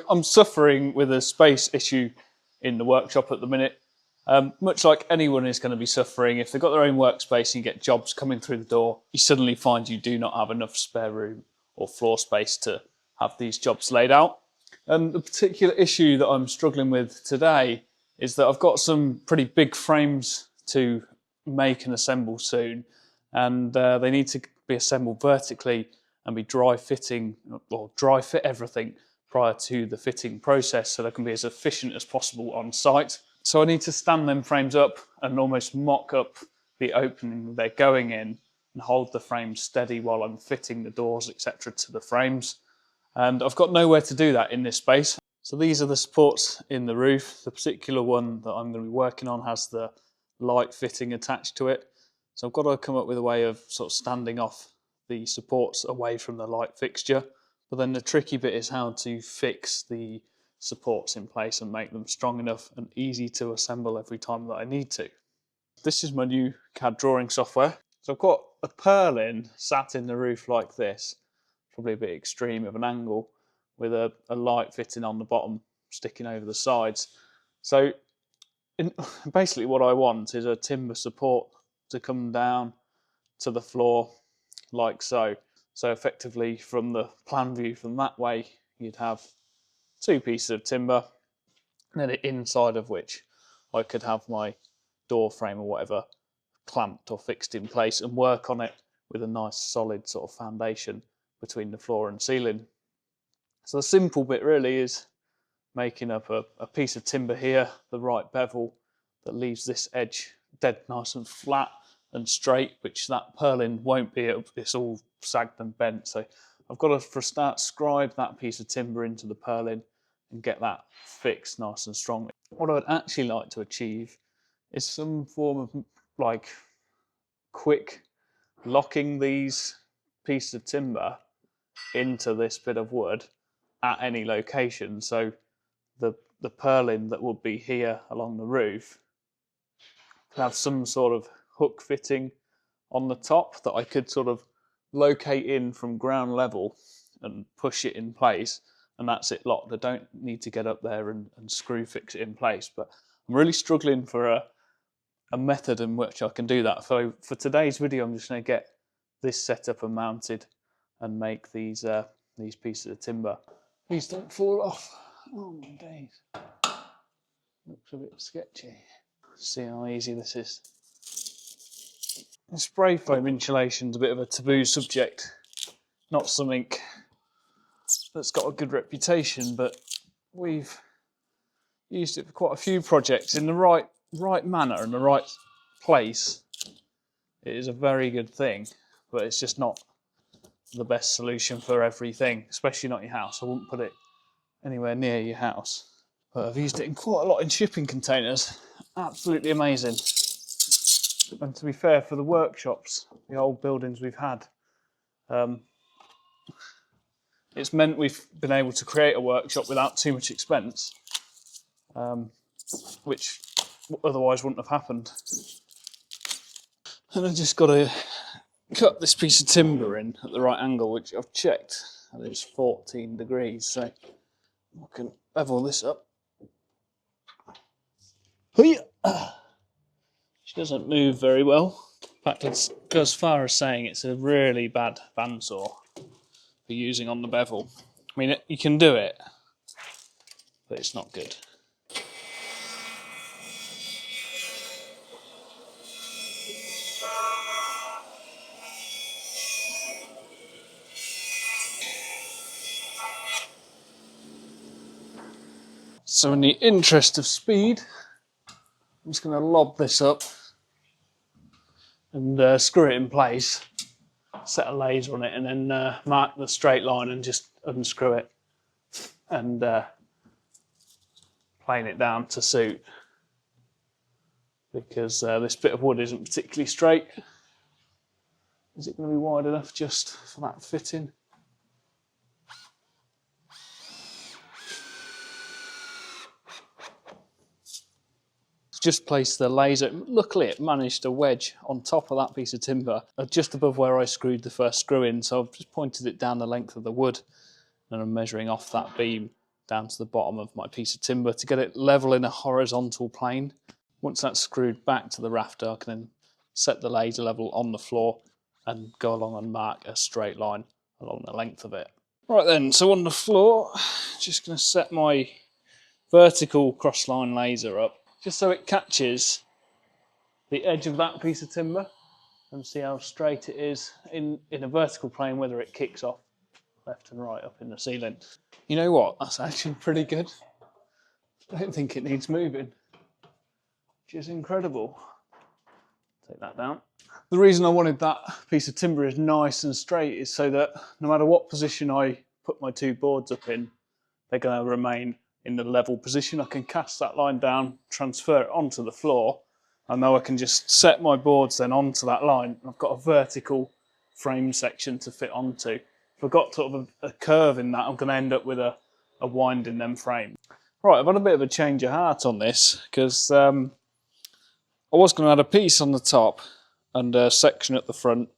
I'm suffering with a space issue in the workshop at the minute. Much like anyone is going to be suffering, if they've got their own workspace and you get jobs coming through the door, you suddenly find you do not have enough spare room or floor space to have these jobs laid out. And the particular issue that I'm struggling with today is that I've got some pretty big frames to make and assemble soon, and they need to be assembled vertically and be dry fitting, or dry fit everything prior to the fitting process so they can be as efficient as possible on site. So I need to stand them frames up and almost mock up the opening they're going in and hold the frames steady while I'm fitting the doors, etc. to the frames. And I've got nowhere to do that in this space. So these are the supports in the roof. The particular one that I'm going to be working on has the light fitting attached to it. So I've got to come up with a way of sort of standing off the supports away from the light fixture. But then the tricky bit is how to fix the supports in place and make them strong enough and easy to assemble every time that I need to. This is my new CAD drawing software. So I've got a purlin sat in the roof like this, probably a bit extreme of an angle, with a light fitting on the bottom sticking over the sides. So basically what I want is a timber support to come down to the floor like so. So effectively from the plan view from that way, you'd have two pieces of timber, and then inside of which I could have my door frame or whatever clamped or fixed in place and work on it with a nice solid sort of foundation between the floor and ceiling. So the simple bit really is making up a piece of timber here, the right bevel that leaves this edge dead nice and flat and straight, which that purlin won't be. It's all sagged and bent. So I've got to, for a start, scribe that piece of timber into the purlin and get that fixed nice and strong. What I would actually like to achieve is some form of like quick locking these pieces of timber into this bit of wood at any location. So the purlin that would be here along the roof could have some sort of hook fitting on the top that I could sort of locate in from ground level and push it in place, and that's it locked. I don't need to get up there and screw fix it in place, but I'm really struggling for a method in which I can do that. So for today's video, I'm just going to get this set up and mounted and make these pieces of timber. Please don't fall off. Oh my days. Looks a bit sketchy. See how easy this is. Spray foam insulation is a bit of a taboo subject. Not something that's got a good reputation, but we've used it for quite a few projects in the right manner and the right place. It is a very good thing, but it's just not the best solution for everything, especially not your house. I wouldn't put it anywhere near your house. But I've used it in quite a lot in shipping containers. Absolutely amazing. And to be fair, for the workshops, the old buildings we've had, it's meant we've been able to create a workshop without too much expense, which otherwise wouldn't have happened. And I've just got to cut this piece of timber in at the right angle, which I've checked, and it's 14 degrees, so I can level this up. She doesn't move very well. In fact, I'd go as far as saying it's a really bad bandsaw for using on the bevel. I mean, you can do it, but it's not good. So in the interest of speed, I'm just going to lob this up and screw it in place, set a laser on it, and then mark the straight line and just unscrew it and plane it down to suit, because this bit of wood isn't particularly straight. Is it going to be wide enough just for that fitting? Just placed the laser. Luckily it managed to wedge on top of that piece of timber just above where I screwed the first screw in, so I've just pointed it down the length of the wood and I'm measuring off that beam down to the bottom of my piece of timber to get it level in a horizontal plane. Once that's screwed back to the rafter, I can then set the laser level on the floor and go along and mark a straight line along the length of it. Right then, so on the floor, just going to set my vertical crossline laser up just so it catches the edge of that piece of timber and see how straight it is in a vertical plane, whether it kicks off left and right up in the ceiling. You know what? That's actually pretty good. I don't think it needs moving, which is incredible. Take that down. The reason I wanted that piece of timber is nice and straight is so that no matter what position I put my two boards up in, they're going to remain in the level position. I can cast that line down, transfer it onto the floor, and now I can just set my boards then onto that line. I've got a vertical frame section to fit onto. If I've got sort of a curve in that, I'm going to end up with a wind in them frame. Right, I've had a bit of a change of heart on this because I was going to add a piece on the top and a section at the front,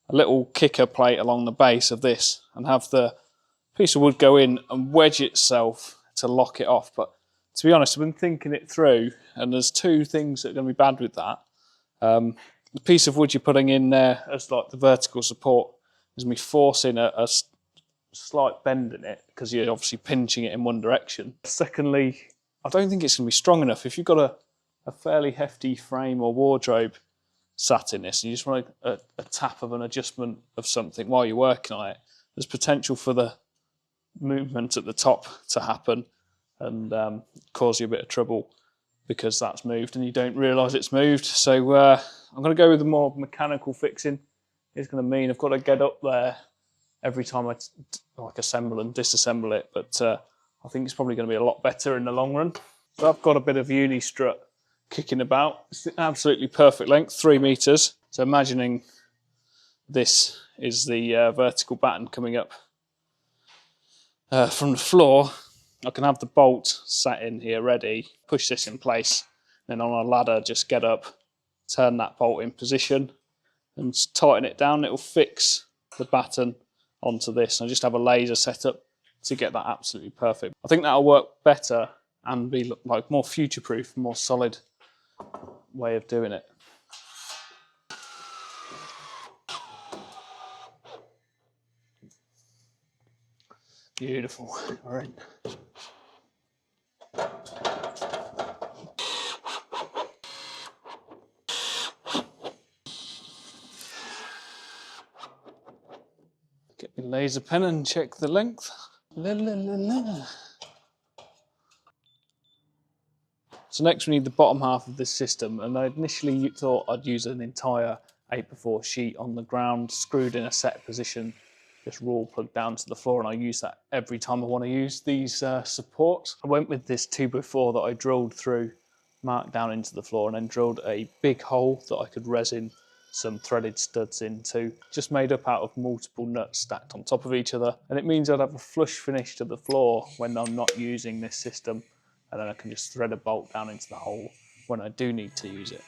a little kicker plate along the base of this, and have the piece of wood go in and wedge itself to lock it off. But to be honest, I've been thinking it through, and there's two things that are going to be bad with that. The piece of wood you're putting in there as like the vertical support is me forcing a slight bend in it because you're obviously pinching it in one direction. Secondly, I don't think it's going to be strong enough. If you've got a fairly hefty frame or wardrobe sat in this and you just want a tap of an adjustment of something while you're working on it, there's potential for the movement at the top to happen and cause you a bit of trouble because that's moved and you don't realise it's moved. So I'm going to go with the more mechanical fixing. It's going to mean I've got to get up there every time I assemble and disassemble it, but I think it's probably going to be a lot better in the long run. So I've got a bit of uni strut kicking about. It's the absolutely perfect length, 3 meters. So imagining this is the vertical batten coming up from the floor, I can have the bolt sat in here ready, push this in place, then on a ladder just get up, turn that bolt in position and tighten it down. It'll fix the batten onto this. I just have a laser set up to get that absolutely perfect. I think that'll work better and be like more future-proof, more solid way of doing it. Beautiful, we're in. Get my laser pen and check the length. La, la, la, la. So next we need the bottom half of this system, and I initially thought I'd use an entire 8x4 sheet on the ground, screwed in a set position, just raw plugged down to the floor, and I use that every time I want to use these supports. I went with this 2x4 that I drilled through, marked down into the floor, and then drilled a big hole that I could resin some threaded studs into, just made up out of multiple nuts stacked on top of each other. And it means I'd have a flush finish to the floor when I'm not using this system, and then I can just thread a bolt down into the hole when I do need to use it.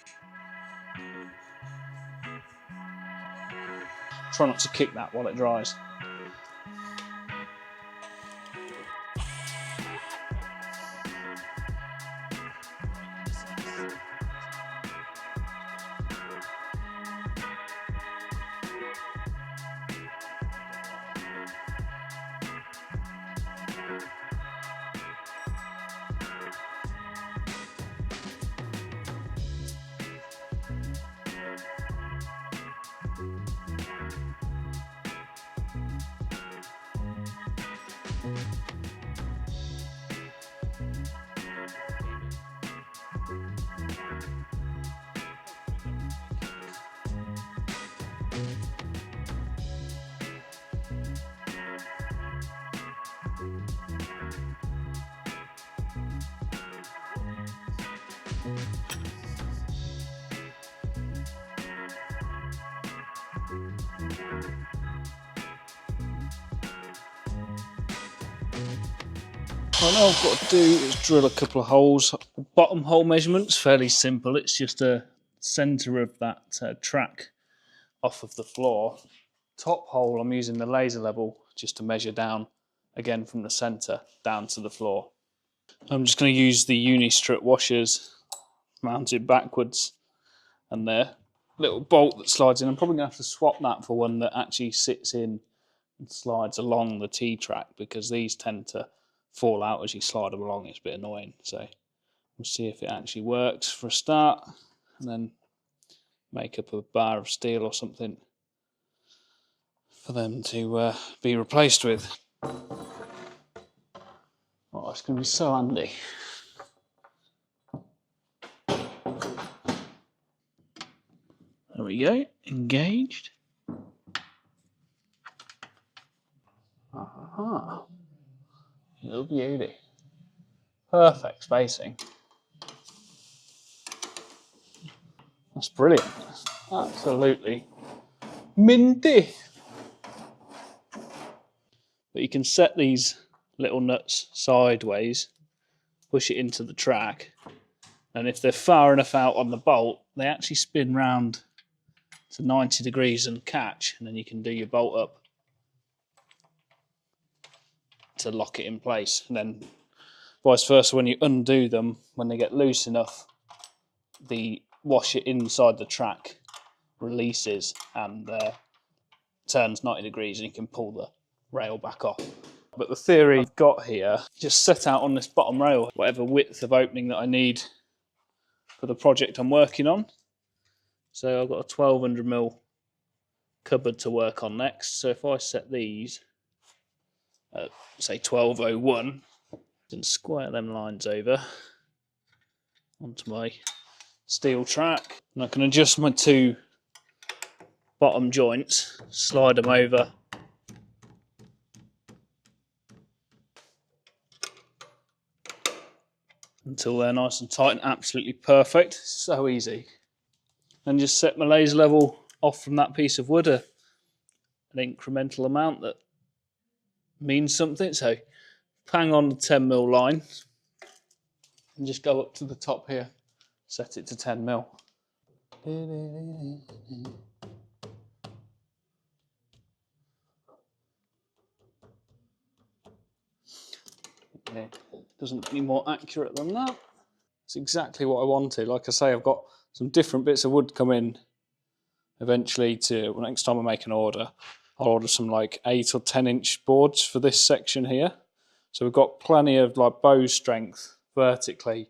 Try not to kick that while it dries. What I've got to do is drill a couple of holes. The bottom hole measurement's fairly simple. It's just a centre of that track off of the floor. Top hole, I'm using the laser level just to measure down again from the centre down to the floor. I'm just going to use the uni-strip washers mounted backwards, and their little bolt that slides in. I'm probably going to have to swap that for one that actually sits in and slides along the T-track, because these tend to fall out as you slide them along. It's a bit annoying. So we'll see if it actually works for a start, and then make up a bar of steel or something for them to be replaced with. Oh, it's going to be so handy. There we go, engaged. Aha, little beauty. Perfect spacing. That's brilliant. Absolutely minty. But you can set these little nuts sideways, push it into the track, and if they're far enough out on the bolt, they actually spin round to 90 degrees and catch, and then you can do your bolt up to lock it in place. And then vice versa, when you undo them, when they get loose enough, the washer inside the track releases and turns 90 degrees, and you can pull the rail back off. But the theory I've got here, just set out on this bottom rail whatever width of opening that I need for the project I'm working on. So I've got a 1200mm cupboard to work on next. So if I set these at, say, 1201, and square them lines over onto my steel track, and I can adjust my two bottom joints, slide them over until they're nice and tight and absolutely perfect. So easy. And just set my laser level off from that piece of wood, an incremental amount that means something. So hang on the 10mm line and just go up to the top here, set it to 10mm. It doesn't get any more accurate than that. It's exactly what I wanted. Like I say, I've got some different bits of wood come in eventually. To next time I make an order, I'll order some like 8 or 10-inch boards for this section here. So we've got plenty of like bow strength vertically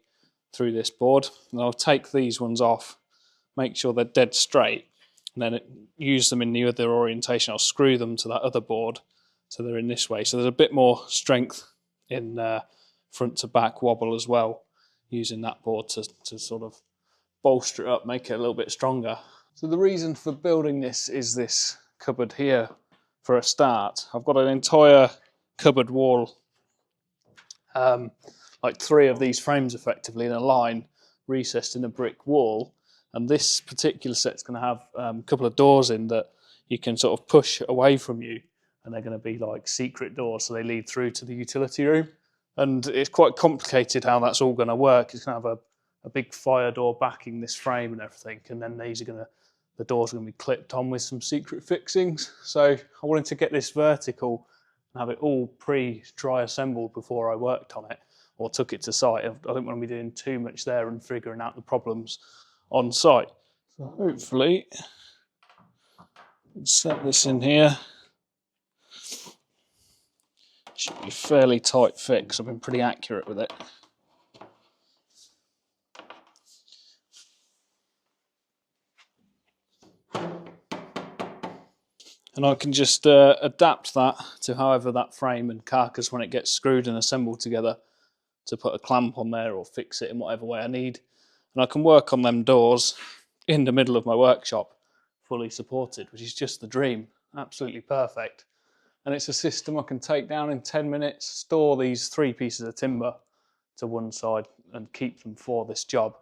through this board, and I'll take these ones off, make sure they're dead straight, and then use them in the other orientation. I'll screw them to that other board so they're in this way. So there's a bit more strength in front to back wobble as well, using that board to sort of bolster it up, make it a little bit stronger. So the reason for building this is this cupboard here for a start. I've got an entire cupboard wall, like 3 of these frames effectively in a line, recessed in a brick wall, and this particular set's going to have a couple of doors in that you can sort of push away from you, and they're going to be like secret doors, so they lead through to the utility room. And it's quite complicated how that's all going to work. It's going to have a big fire door backing this frame and everything, and then the doors are going to be clipped on with some secret fixings. So I wanted to get this vertical and have it all pre-dry assembled before I worked on it or took it to site. I don't want to be doing too much there and figuring out the problems on site. So hopefully, let's set this in here. Should be a fairly tight fit because I've been pretty accurate with it. And I can just adapt that to however that frame and carcass, when it gets screwed and assembled together, to put a clamp on there or fix it in whatever way I need. And I can work on them doors in the middle of my workshop, fully supported, which is just the dream. Absolutely perfect. And it's a system I can take down in 10 minutes, store these 3 pieces of timber to one side and keep them for this job,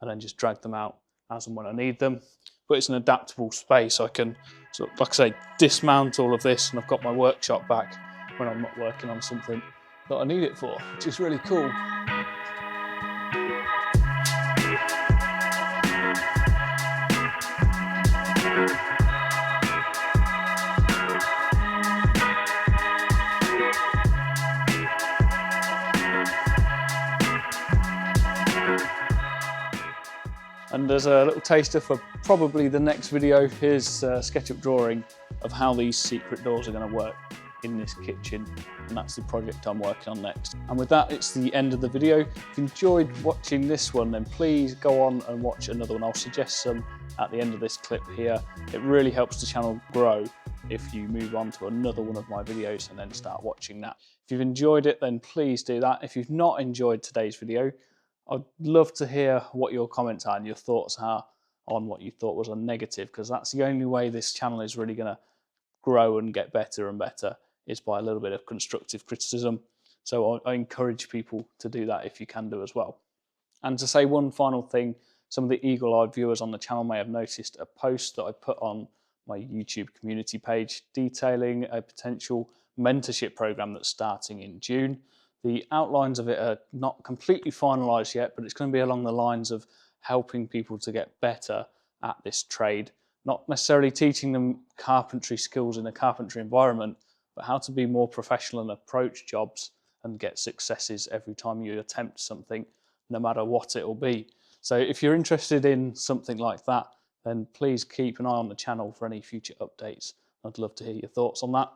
and then just drag them out as and when I need them. But it's an adaptable space. I can, sort of, like I say, dismount all of this, and I've got my workshop back when I'm not working on something that I need it for, which is really cool. And as a little taster for probably the next video, here's a SketchUp drawing of how these secret doors are going to work in this kitchen, and that's the project I'm working on next. And with that, it's the end of the video. If you enjoyed watching this one, then please go on and watch another one. I'll suggest some at the end of this clip here. It really helps the channel grow if you move on to another one of my videos and then start watching that. If you've enjoyed it, then please do that. If you've not enjoyed today's video, I'd love to hear what your comments are and your thoughts are on what you thought was a negative, because that's the only way this channel is really going to grow and get better and better, is by a little bit of constructive criticism. So I encourage people to do that if you can do as well. And to say one final thing, some of the eagle-eyed viewers on the channel may have noticed a post that I put on my YouTube community page detailing a potential mentorship program that's starting in June. The outlines of it are not completely finalised yet, but it's going to be along the lines of helping people to get better at this trade. Not necessarily teaching them carpentry skills in a carpentry environment, but how to be more professional and approach jobs and get successes every time you attempt something, no matter what it will be. So if you're interested in something like that, then please keep an eye on the channel for any future updates. I'd love to hear your thoughts on that.